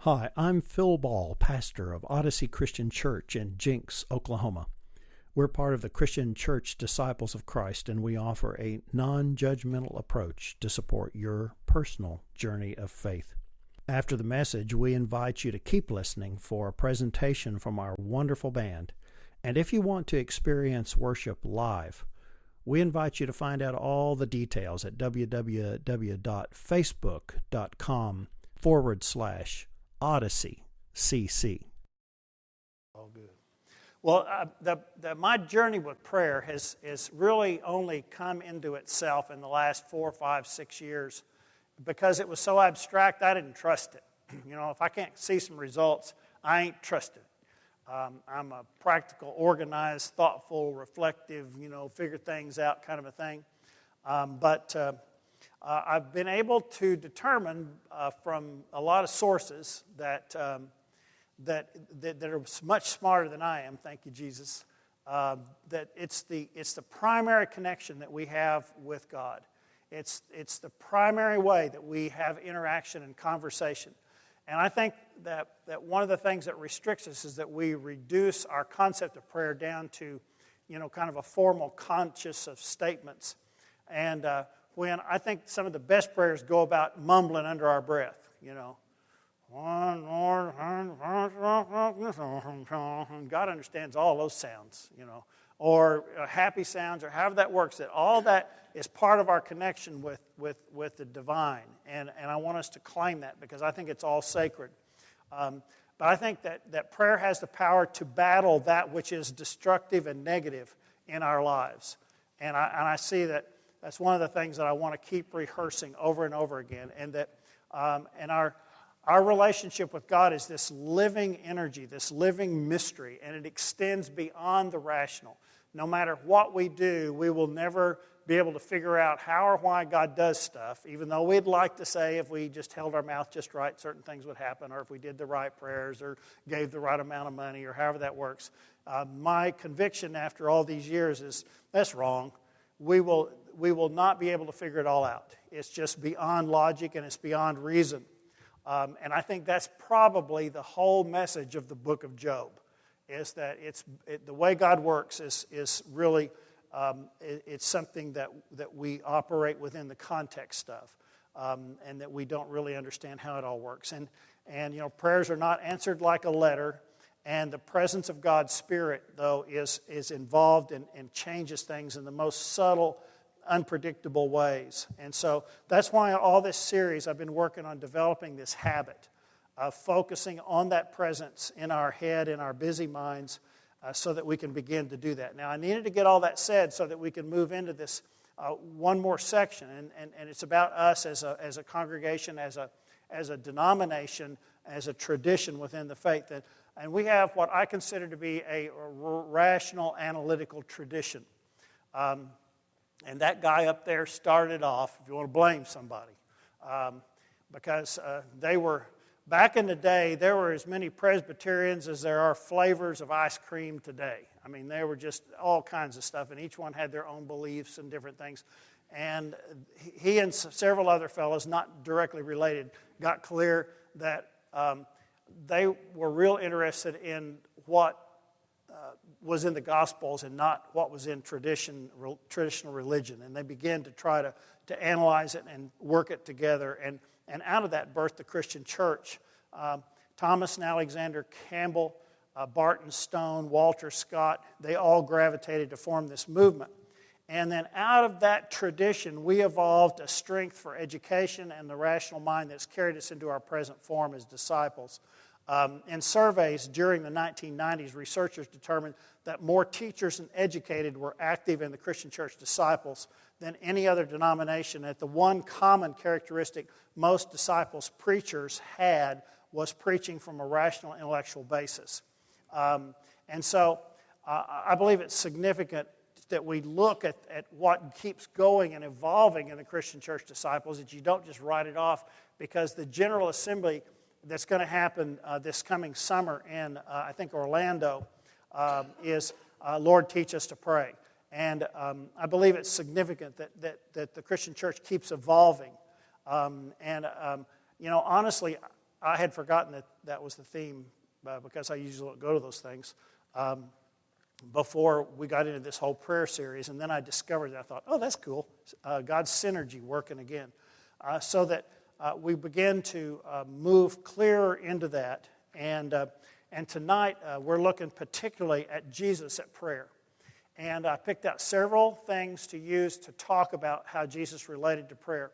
Hi, I'm Phil Ball, pastor of Odyssey Christian Church in Jenks, Oklahoma. We're part of the Christian Church Disciples of Christ, and we offer a non-judgmental approach to support your personal journey of faith. After the message, we invite you to keep listening for a presentation from our wonderful band. And if you want to experience worship live, we invite you to find out all the details at www.facebook.com/Odyssey CC. All good. Well, my journey with prayer has really only come into itself in the last 4, 5, 6 years because it was so abstract. I didn't trust it. If I can't see some results, I ain't trusted. I'm a practical, organized, thoughtful, reflective, figure things out kind of a thing. But I've been able to determine from a lot of sources that are much smarter than I am, thank you, Jesus, that it's the primary connection that we have with God. It's the primary way that we have interaction and conversation. And I think that one of the things that restricts us is that we reduce our concept of prayer down to, kind of a formal conscious of statements. And when I think some of the best prayers go about mumbling under our breath, God understands all those sounds, or happy sounds, or however that works. That all that is part of our connection with the divine, and I want us to claim that because I think it's all sacred. But I think that prayer has the power to battle that which is destructive and negative in our lives, and I see that. That's one of the things that I want to keep rehearsing over and over again, and that and our relationship with God is this living energy, this living mystery, and it extends beyond the rational. No matter what we do, we will never be able to figure out how or why God does stuff, even though we'd like to say if we just held our mouth just right, certain things would happen, or if we did the right prayers or gave the right amount of money, or however that works. My conviction after all these years is that's wrong. We will not be able to figure it all out. It's just beyond logic and it's beyond reason. And I think that's probably the whole message of the book of Job, is that the way God works is really it's something that we operate within the context of, and that we don't really understand how it all works. And prayers are not answered like a letter. And the presence of God's Spirit, though, is involved and changes things in the most subtle, unpredictable ways. And so that's why all this series I've been working on developing this habit of focusing on that presence in our head, in our busy minds, so that we can begin to do that. Now, I needed to get all that said so that we can move into this one more section. And it's about us as a congregation, as a denomination, as a tradition within the faith. And we have what I consider to be a rational, analytical tradition. And that guy up there started off, if you want to blame somebody, because they were, back in the day, there were as many Presbyterians as there are flavors of ice cream today. I mean, there were just all kinds of stuff, and each one had their own beliefs and different things. And he and several other fellows, not directly related, got clear that they were real interested in what was in the Gospels and not what was in traditional religion. And they began to try to analyze it and work it together. And out of that birthed the Christian Church. Thomas and Alexander Campbell, Barton Stone, Walter Scott, they all gravitated to form this movement. And then out of that tradition, we evolved a strength for education and the rational mind that's carried us into our present form as disciples. In surveys during the 1990s, researchers determined that more teachers and educated were active in the Christian Church Disciples than any other denomination. That the one common characteristic most disciples preachers had was preaching from a rational intellectual basis. And so I believe it's significant that we look at what keeps going and evolving in the Christian Church Disciples, that you don't just write it off, because the General Assembly that's going to happen this coming summer in, I think, Orlando, is Lord, Teach Us to Pray. And I believe it's significant that the Christian church keeps evolving. Honestly, I had forgotten that that was the theme because I usually don't go to those things before we got into this whole prayer series. And then I discovered that. I thought, oh, that's cool. God's synergy working again. So that we begin to move clearer into that. And tonight we're looking particularly at Jesus at prayer. And I picked out several things to use to talk about how Jesus related to prayer.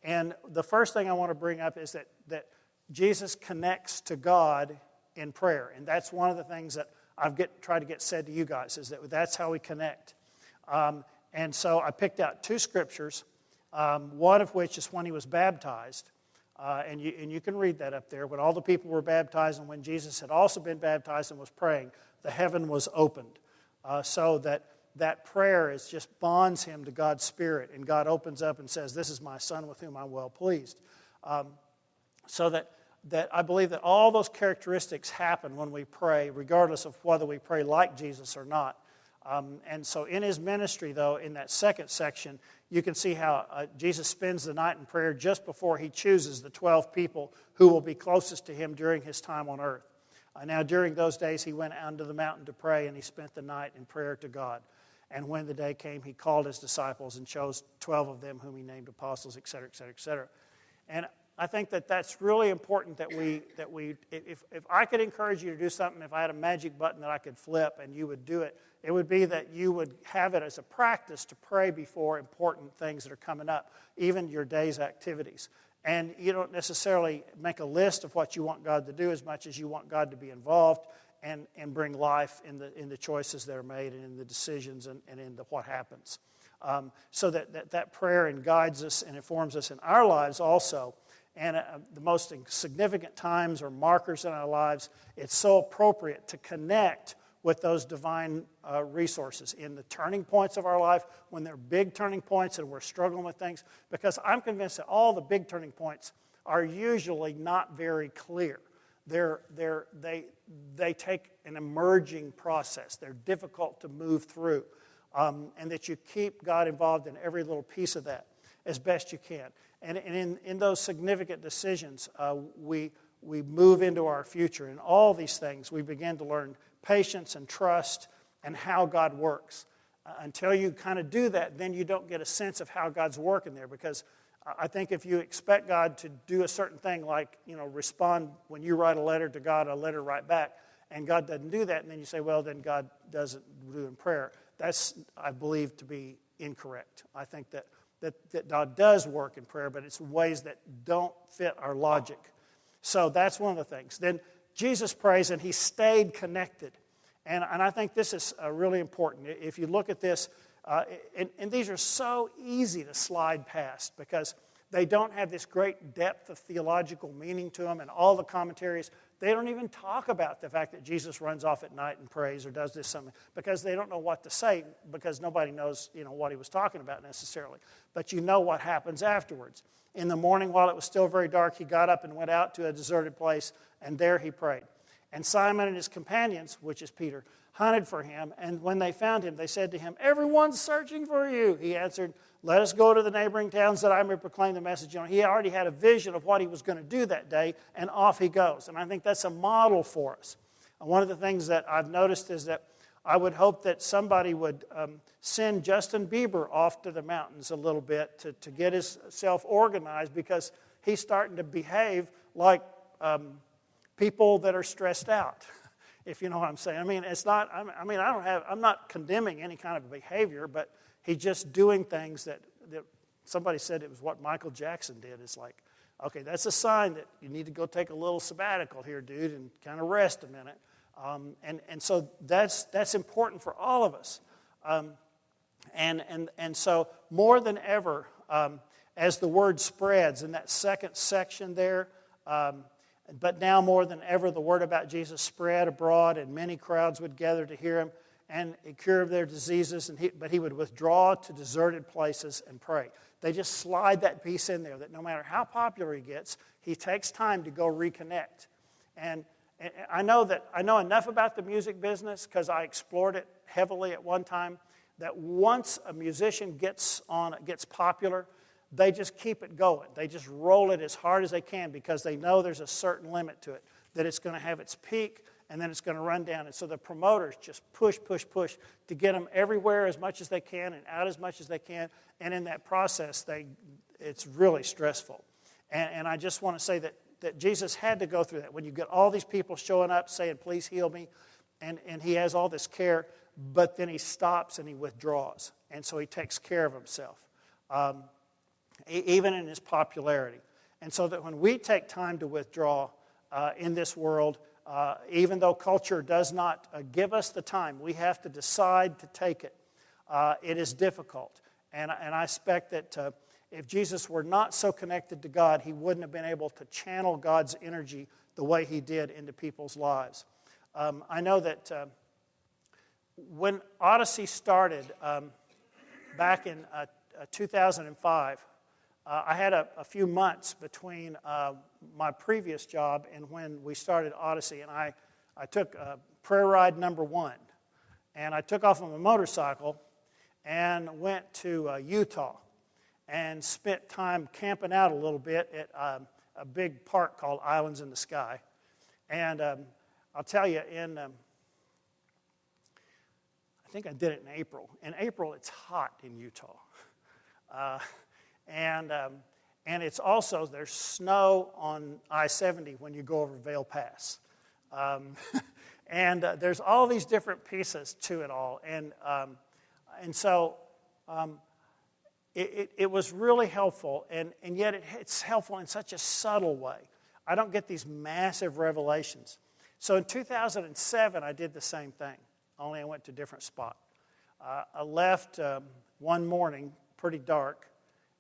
And the first thing I want to bring up is that Jesus connects to God in prayer. And that's one of the things that I've tried to get said to you guys, is that's how we connect. And so I picked out two scriptures, one of which is when he was baptized. And you can read that up there. When all the people were baptized and when Jesus had also been baptized and was praying, the heaven was opened. So that prayer is just bonds him to God's Spirit. And God opens up and says, this is my Son with whom I'm well pleased. So that I believe that all those characteristics happen when we pray, regardless of whether we pray like Jesus or not. And so in his ministry, though, in that second section, you can see how Jesus spends the night in prayer just before he chooses the 12 people who will be closest to him during his time on earth. Now, during those days, he went out to the mountain to pray, and he spent the night in prayer to God. And when the day came, he called his disciples and chose 12 of them whom he named apostles, et cetera, et cetera, et cetera. And I think that that's really important that we if I could encourage you to do something, if I had a magic button that I could flip and you would do it, it would be that you would have it as a practice to pray before important things that are coming up, even your day's activities. And you don't necessarily make a list of what you want God to do as much as you want God to be involved and bring life in the choices that are made and in the decisions and in what happens. So that prayer guides us and informs us in our lives also. And the most significant times or markers in our lives, it's so appropriate to connect with those divine resources in the turning points of our life, when they're big turning points and we're struggling with things, because I'm convinced that all the big turning points are usually not very clear. They take an emerging process. They're difficult to move through, and that you keep God involved in every little piece of that as best you can. And in those significant decisions, we move into our future. In all these things, we begin to learn patience and trust and how God works. Until you kind of do that, then you don't get a sense of how God's working there. Because I think if you expect God to do a certain thing, like respond when you write a letter to God, a letter right back, and God doesn't do that, and then you say, well, then God doesn't do in prayer. That's, I believe, to be incorrect. I think that God does work in prayer, but it's ways that don't fit our logic. So that's one of the things. Then Jesus prays, and he stayed connected. And I think this is really important. If you look at this, and these are so easy to slide past because they don't have this great depth of theological meaning to them, and all the commentaries, they don't even talk about the fact that Jesus runs off at night and prays or does this something, because they don't know what to say, because nobody knows what he was talking about necessarily. But you know what happens afterwards. In the morning, while it was still very dark, he got up and went out to a deserted place, and there he prayed. And Simon and his companions, which is Peter, hunted for him, and when they found him, they said to him, "Everyone's searching for you." He answered, "Let us go to the neighboring towns that I may proclaim the message." He already had a vision of what he was going to do that day, and off he goes. And I think that's a model for us. And one of the things that I've noticed is that I would hope that somebody would send Justin Bieber off to the mountains a little bit to get himself organized, because he's starting to behave like people that are stressed out, if you know what I'm saying. I mean, it's not. I'm not condemning any kind of behavior, but he's just doing things that somebody said it was what Michael Jackson did. It's like, okay, that's a sign that you need to go take a little sabbatical here, dude, and kind of rest a minute. And so that's important for all of us. And so more than ever, as the word spreads in that second section there, but now more than ever, the word about Jesus spread abroad, and many crowds would gather to hear him and cure their diseases. But he would withdraw to deserted places and pray. They just slide that piece in there, that no matter how popular he gets, he takes time to go reconnect. And I know enough about the music business, because I explored it heavily at one time, that once a musician gets popular, they just keep it going. They just roll it as hard as they can because they know there's a certain limit to it, that it's going to have its peak and then it's going to run down. And so the promoters just push to get them everywhere as much as they can and out as much as they can. And in that process, it's really stressful. And I just want to say that Jesus had to go through that. When you get all these people showing up saying, please heal me, and he has all this care, but then he stops and he withdraws. And so he takes care of himself, even in his popularity. And so that when we take time to withdraw in this world, even though culture does not give us the time, we have to decide to take it. It is difficult. And I expect that if Jesus were not so connected to God, he wouldn't have been able to channel God's energy the way he did into people's lives. I know that when Odyssey started back in 2005, I had a few months between my previous job and when we started Odyssey, and I took prayer ride number 1. And I took off on a motorcycle and went to Utah and spent time camping out a little bit at a big park called Islands in the Sky. And I'll tell you, I think I did it in April. In April, it's hot in Utah. And it's also, there's snow on I-70 when you go over Vail Pass. And there's all these different pieces to it all. And so it was really helpful, and yet it's helpful in such a subtle way. I don't get these massive revelations. So in 2007, I did the same thing, only I went to a different spot. I left one morning, pretty dark,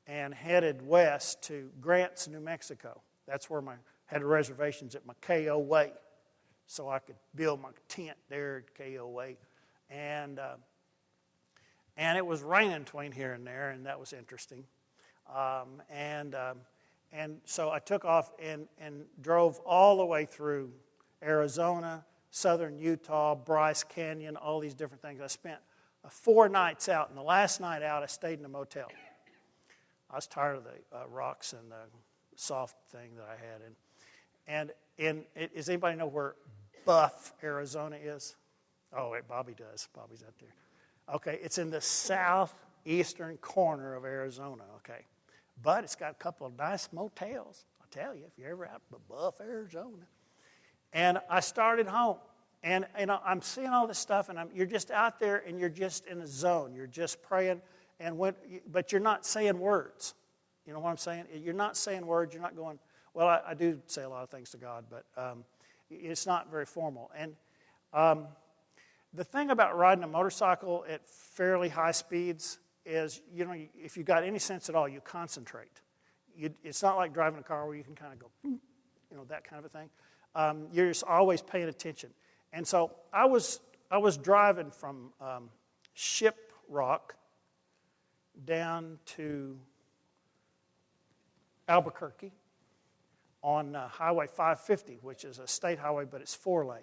and headed west to Grants, New Mexico. That's where I had reservations at my KOA, so I could build my tent there at KOA. And it was raining between here and there, and that was interesting. And so I took off and drove all the way through Arizona, southern Utah, Bryce Canyon, all these different things. I spent 4 nights out, and the last night out, I stayed in a motel. I was tired of the rocks and the soft thing that I had. And does anybody know where Buff, Arizona is? Oh, wait, Bobby does. Bobby's out there. Okay, it's in the southeastern corner of Arizona, okay. But it's got a couple of nice motels, I'll tell you, if you're ever out to Buff, Arizona. And I started home. And I'm seeing all this stuff, and you're just out there, and you're just in a zone. You're just praying, but you're not saying words. You know what I'm saying? You're not saying words. You're not going, well, I do say a lot of things to God, but it's not very formal. And the thing about riding a motorcycle at fairly high speeds is, if you've got any sense at all, you concentrate. It's not like driving a car where you can kind of go, that kind of a thing. You're just always paying attention. And so I was driving from Shiprock down to Albuquerque on Highway 550, which is a state highway, but it's 4-lane.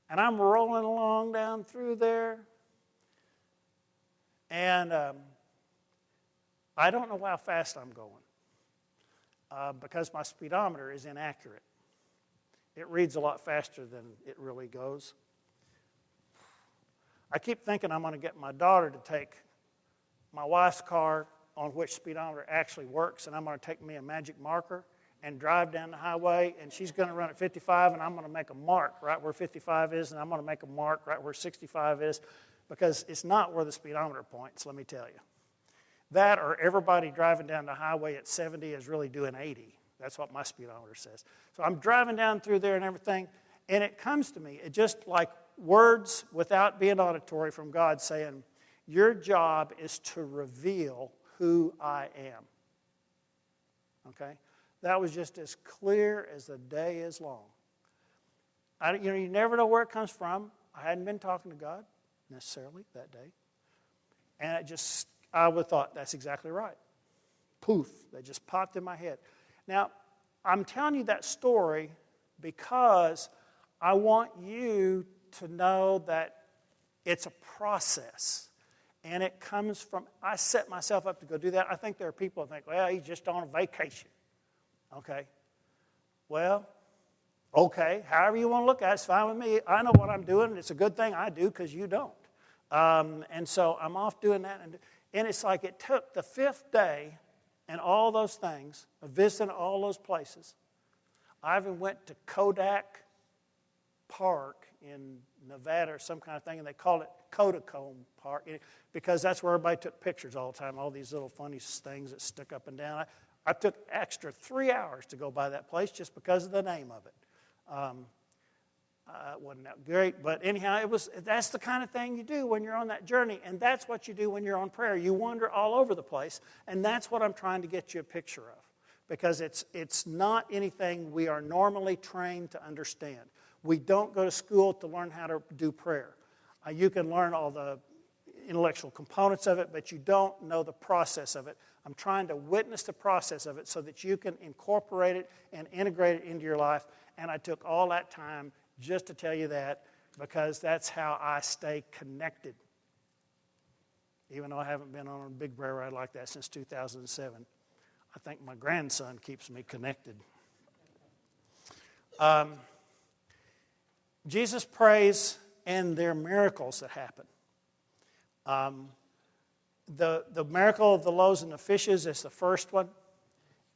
And I'm rolling along down through there, and I don't know how fast I'm going because my speedometer is inaccurate. It reads a lot faster than it really goes. I keep thinking I'm going to get my daughter to take my wife's car on which speedometer actually works, and I'm going to take me a magic marker and drive down the highway, and she's going to run at 55, and I'm going to make a mark right where 55 is, and I'm going to make a mark right where 65 is, because it's not where the speedometer points, let me tell you. That or everybody driving down the highway at 70 is really doing 80. That's what my speedometer says. So I'm driving down through there and everything, and it comes to me, it just like words without being auditory from God saying, your job is to reveal who I am. Okay? That was just as clear as the day is long. You never know where it comes from. I hadn't been talking to God necessarily that day. And I would have thought, that's exactly right. Poof, that just popped in my head. Now, I'm telling you that story because I want you to know that it's a process. And it comes from, I set myself up to go do that. I think there are people who think, well, he's just on a vacation. Okay. Well, okay, however you want to look at it, it's fine with me. I know what I'm doing, and it's a good thing I do because you don't. And so I'm off doing that. And it's like it took the 5th day and all those things, visiting all those places. I even went to Kodak Park in Nevada or some kind of thing, and they called it Kodacomb Park because that's where everybody took pictures all the time, all these little funny things that stick up and down. I took extra 3 hours to go by that place just because of the name of it. It wasn't that great, but anyhow, that's the kind of thing you do when you're on that journey, and that's what you do when you're on prayer. You wander all over the place, and that's what I'm trying to get you a picture of, because it's not anything we are normally trained to understand. We don't go to school to learn how to do prayer. You can learn all the intellectual components of it, but you don't know the process of it. I'm trying to witness the process of it so that you can incorporate it and integrate it into your life. And I took all that time just to tell you that, because that's how I stay connected. Even though I haven't been on a big prayer ride like that since 2007. I think my grandson keeps me connected. Jesus prays, and there are miracles that happen. The miracle of the loaves and the fishes is the first one.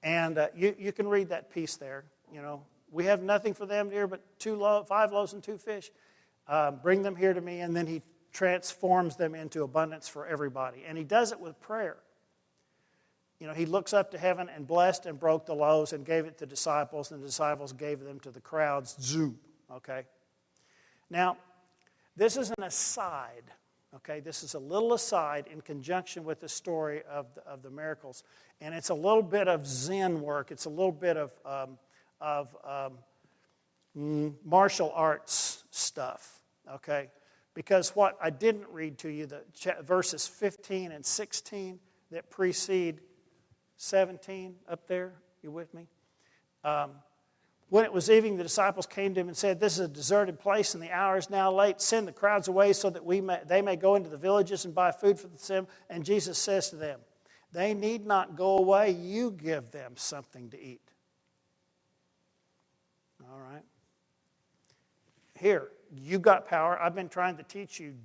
And you can read that piece there. You know, we have nothing for them here but 5 loaves and 2 fish. Bring them here to me. And then he transforms them into abundance for everybody. And he does it with prayer. You know, he looks up to heaven and blessed and broke the loaves and gave it to the disciples. And the disciples gave them to the crowds. Zoom. Okay. Now, this is an aside. Okay, this is a little aside in conjunction with the story of the miracles. And it's a little bit of Zen work. It's a little bit of martial arts stuff, okay? Because what I didn't read to you, the verses 15 and 16 that precede 17 up there, you with me? When it was evening, the disciples came to him and said, "This is a deserted place, and the hour is now late. Send the crowds away so that they may go into the villages and buy food for them." And Jesus says to them, "They need not go away. You give them something to eat." All right. Here, you got power. I've been trying to teach you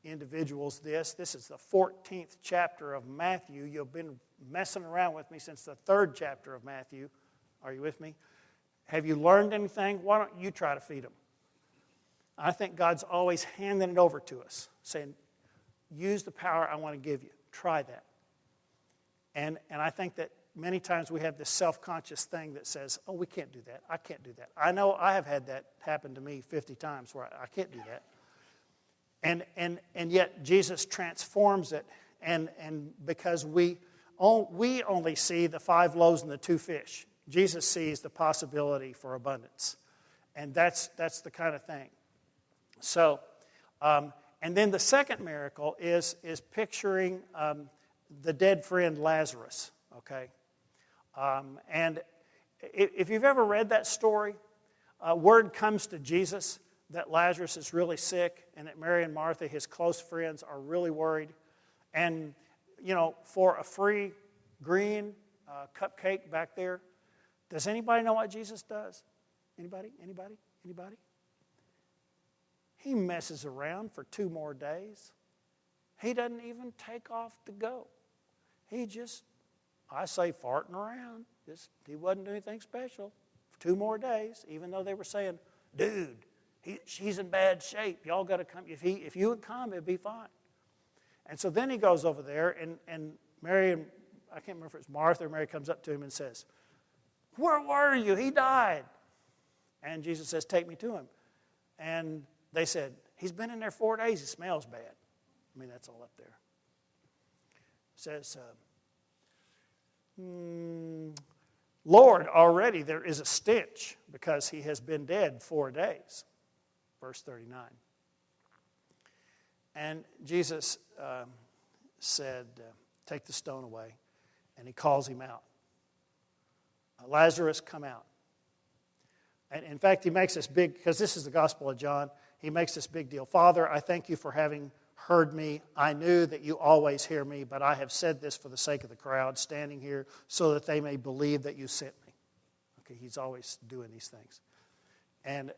individuals this. This is the 14th chapter of Matthew. You've been messing around with me since the 3rd chapter of Matthew. Are you with me? Have you learned anything? Why don't you try to feed them? I think God's always handing it over to us, saying, use the power I want to give you. Try that. And I think that many times we have this self-conscious thing that says, oh, we can't do that. I can't do that. I know I have had that happen to me 50 times where I can't do that. And yet Jesus transforms it, and because we only see the 5 loaves and the 2 fish. Jesus sees the possibility for abundance. And that's the kind of thing. So, and then the second miracle is picturing the dead friend Lazarus, okay? And if you've ever read that story, word comes to Jesus that Lazarus is really sick and that Mary and Martha, his close friends, are really worried. And, you know, for a free green cupcake back there, does anybody know what Jesus does? Anybody? Anybody? Anybody? He messes around for 2 more days. He doesn't even take off to go. He just, I say, farting around. He wasn't doing anything special for 2 more days, even though they were saying, dude, she's in bad shape. Y'all got to come. If you would come, it'd be fine. And so then he goes over there, and Mary, and I can't remember if it's Martha or Mary, comes up to him and says, "Where were you? He died." And Jesus says, "Take me to him." And they said, "He's been in there 4 days. He smells bad." I mean, that's all up there. It says, "Lord, already there is a stench because he has been dead 4 days." Verse 39. And Jesus said, "Take the stone away." And he calls him out. "Lazarus, come out." And in fact, he makes this big, because this is the Gospel of John, he makes this big deal. "Father, I thank you for having heard me. I knew that you always hear me, but I have said this for the sake of the crowd standing here so that they may believe that you sent me. Okay, he's always doing these things. And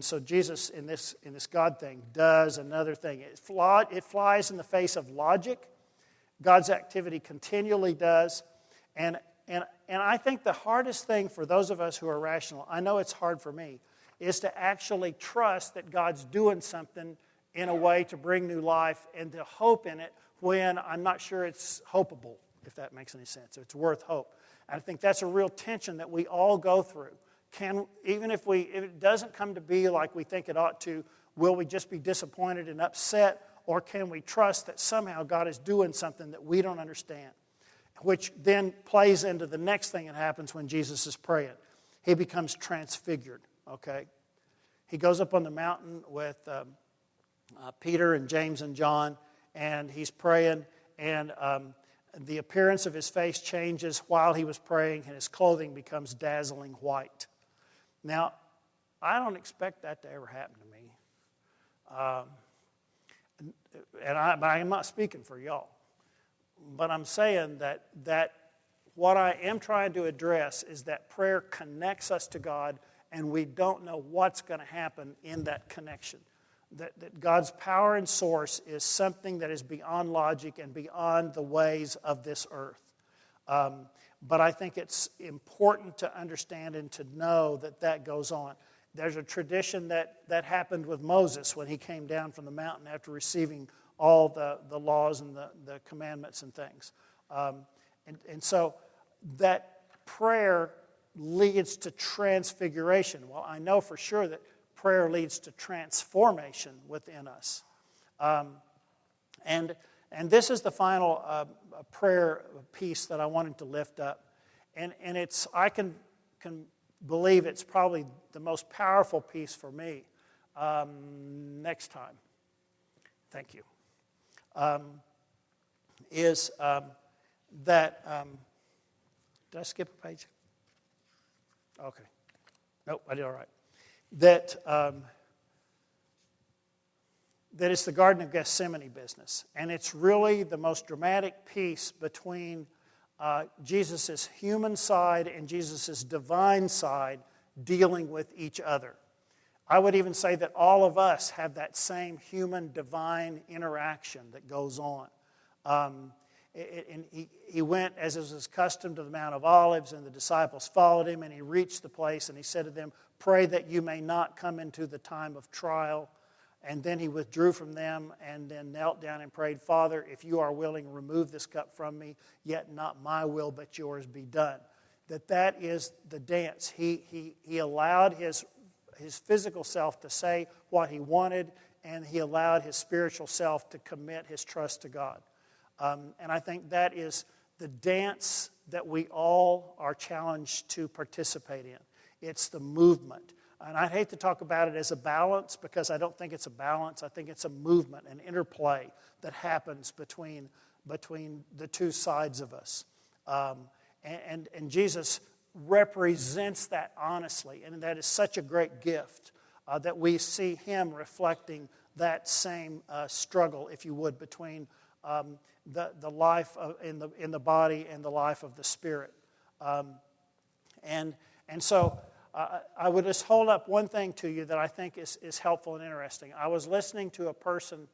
so Jesus, in this God thing, does another thing. It flies in the face of logic. God's activity continually does. And I think the hardest thing for those of us who are rational, I know it's hard for me, is to actually trust that God's doing something in a way to bring new life and to hope in it when I'm not sure it's hopeable, if that makes any sense. It's worth hope. And I think that's a real tension that we all go through. Even if it doesn't come to be like we think it ought to, will we just be disappointed and upset, or can we trust that somehow God is doing something that we don't understand? Which then plays into the next thing that happens when Jesus is praying. He becomes transfigured, okay? He goes up on the mountain with Peter and James and John, and he's praying, and the appearance of his face changes while he was praying, and his clothing becomes dazzling white. Now, I don't expect that to ever happen to me. I'm not speaking for y'all. But I'm saying that what I am trying to address is that prayer connects us to God, and we don't know what's going to happen in that connection. That God's power and source is something that is beyond logic and beyond the ways of this earth. But I think it's important to understand and to know that goes on. There's a tradition that happened with Moses when he came down from the mountain after receiving all the laws and the commandments and things. And so that prayer leads to transfiguration. Well, I know for sure that prayer leads to transformation within us. And this is the final prayer piece that I wanted to lift up. And it's, I can believe it's probably the most powerful piece for me. Next time. Thank you. Is that, did I skip a page? Okay. Nope, I did all right. That it's the Garden of Gethsemane business. And it's really the most dramatic piece between Jesus' human side and Jesus' divine side dealing with each other. I would even say that all of us have that same human-divine interaction that goes on. And he went, as is his custom, to the Mount of Olives, and the disciples followed him, and he reached the place, and he said to them, "Pray that you may not come into the time of trial." And then he withdrew from them and then knelt down and prayed, "Father, if you are willing, remove this cup from me, yet not my will but yours be done." That is the dance. He allowed his physical self to say what he wanted, and he allowed his spiritual self to commit his trust to God. And I think that is the dance that we all are challenged to participate in. It's the movement. And I'd hate to talk about it as a balance, because I don't think it's a balance. I think it's a movement, an interplay that happens between the two sides of us. And Jesus represents that honestly, and that is such a great gift that we see him reflecting that same struggle, if you would, between the life in the body and the life of the spirit. And so I would just hold up one thing to you that I think is helpful and interesting. I was listening to a person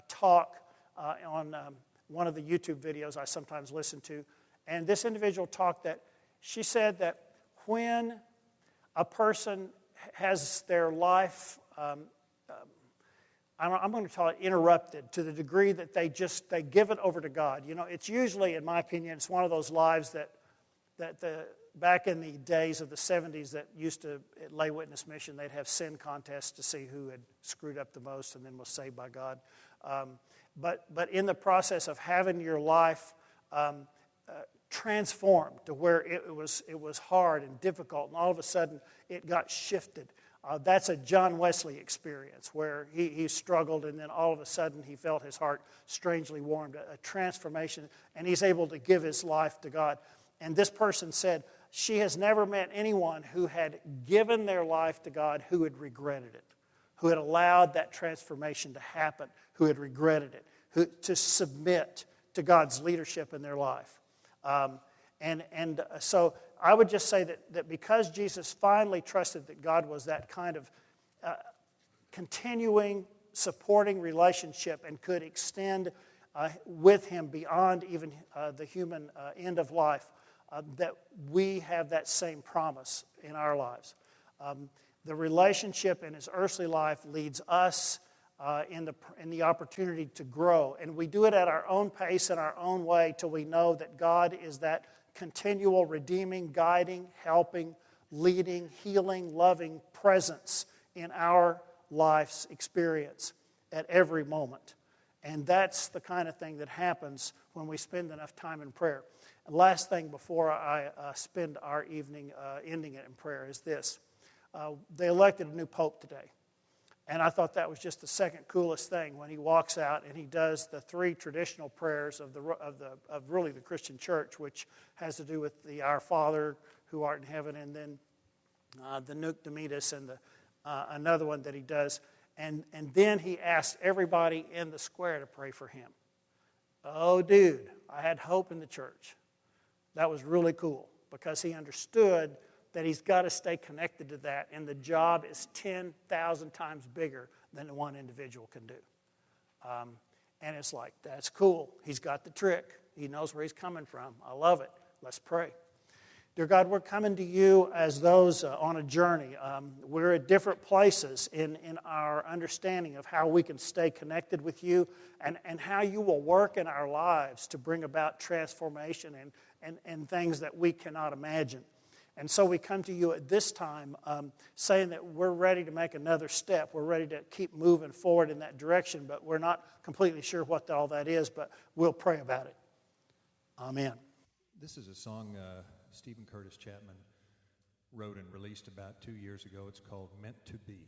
talk on one of the YouTube videos I sometimes listen to, and this individual talked that she said that when a person has their life, I'm going to call it interrupted, to the degree that they give it over to God. You know, it's usually, in my opinion, it's one of those lives that back in the days of the 70s that used to, at Lay Witness Mission, they'd have sin contests to see who had screwed up the most and then was saved by God. But in the process of having your life transformed to where it was hard and difficult, and all of a sudden it got shifted. That's a John Wesley experience where he struggled, and then all of a sudden he felt his heart strangely warmed, a transformation, and he's able to give his life to God. And this person said she has never met anyone who had given their life to God who had regretted it, who had allowed that transformation to happen, who had regretted it, to submit to God's leadership in their life. So I would just say that because Jesus finally trusted that God was that kind of continuing, supporting relationship and could extend with him beyond even the human end of life, that we have that same promise in our lives. The relationship in his earthly life leads us in the opportunity to grow. And we do it at our own pace and our own way till we know that God is that continual, redeeming, guiding, helping, leading, healing, loving presence in our life's experience at every moment. And that's the kind of thing that happens when we spend enough time in prayer. And last thing before I spend our evening ending it in prayer is this. They elected a new pope today. And I thought that was just the second coolest thing when he walks out and he does the three traditional prayers of really the Christian church, which has to do with the Our Father who art in heaven, and then the Nunc Dimittis, and another one that he does. And then he asked everybody in the square to pray for him. Oh, dude, I had hope in the church. That was really cool because he understood that he's got to stay connected to that, and the job is 10,000 times bigger than the one individual can do. And it's like, that's cool. He's got the trick. He knows where he's coming from. I love it. Let's pray. Dear God, we're coming to you as those on a journey. We're at different places in our understanding of how we can stay connected with you and how you will work in our lives to bring about transformation and things that we cannot imagine. And so we come to you at this time saying that we're ready to make another step. We're ready to keep moving forward in that direction, but we're not completely sure what all that is, but we'll pray about it. Amen. This is a song Stephen Curtis Chapman wrote and released about 2 years ago. It's called Meant to Be.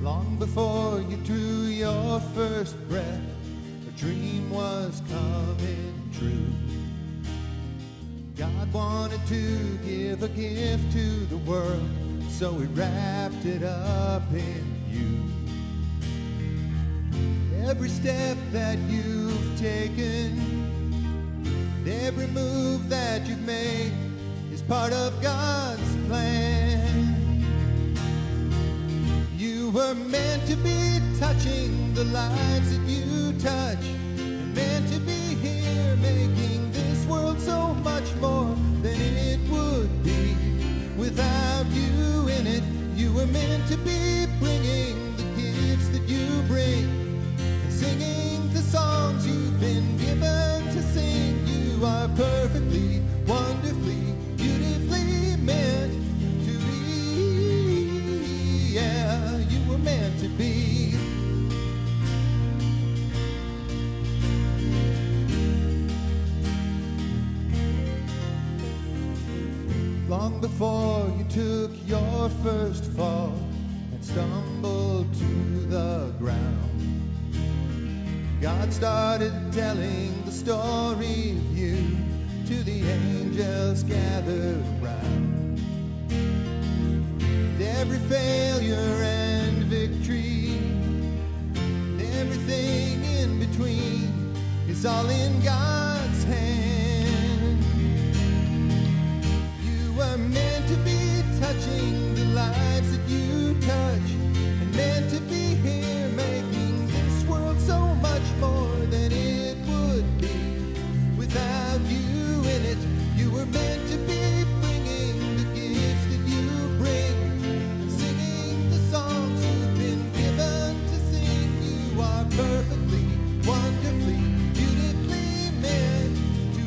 Long before you drew your first breath, a dream was coming true. God wanted to give a gift to the world, so he wrapped it up in you. Every step that you've taken, every move that you've made is part of God's plan. You were meant to be touching the lives that you touch, and meant to be here making this world so much more than it would be without you in it. You were meant to be bringing the gifts that you bring and singing the songs you've been given to sing. You are perfectly, wonderfully, beautifully meant to be. Yeah, you were meant to be. Long before you took your first fall and stumbled to the ground, God started telling the story of you to the angels gathered around. Every failure and victory, everything in between is all in God's hand. You were meant to be touching the lives that you touch, and meant to be here making this world so much more than it would be without you in it. You were meant to be bringing the gifts that you bring and singing the songs you've been given to sing. You are perfectly, wonderfully, beautifully meant to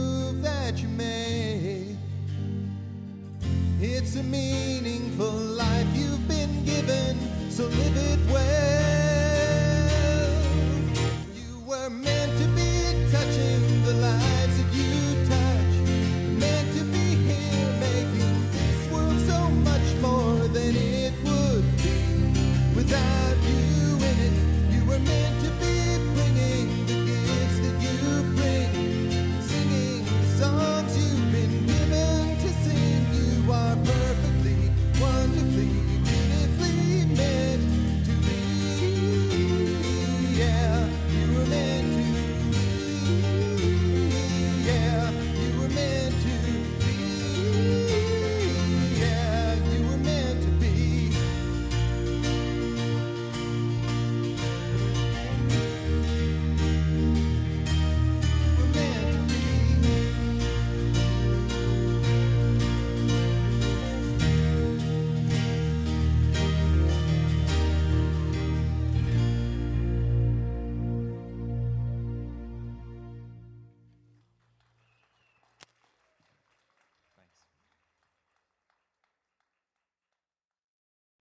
move that you make. It's a meaningful life you've been given, so live it well.